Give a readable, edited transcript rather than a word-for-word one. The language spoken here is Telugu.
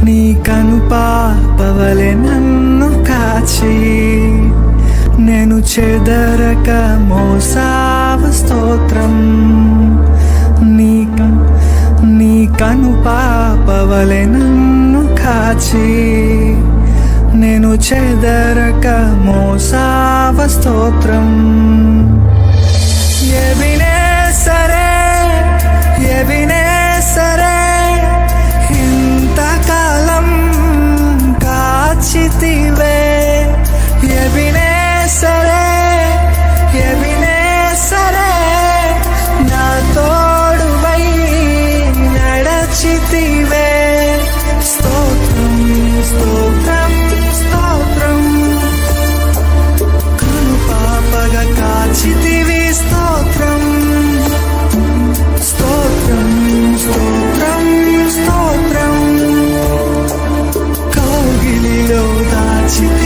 నీ కను పాపవలె నన్ను కాచి నేను చెదరక మోసావ స్తోత్రం. నీ కను పాపవలె నన్ను కాచి నేను చెదరక మోసావ స్తోత్రం. ఎబినేసరే ఎబినేసరే ఇంతకాలం కాచితివే. ఎబినేసరే ఎబినేసరే నా తోడువై నడచితివే. స్తోత్రం స్తోత్రం స్తోత్రం కను పాపగా కాచితివి. స్తోత్రం స్తోత్రం స్తోత్రం స్తోత్రం కౌగిలిలో దాచితివి.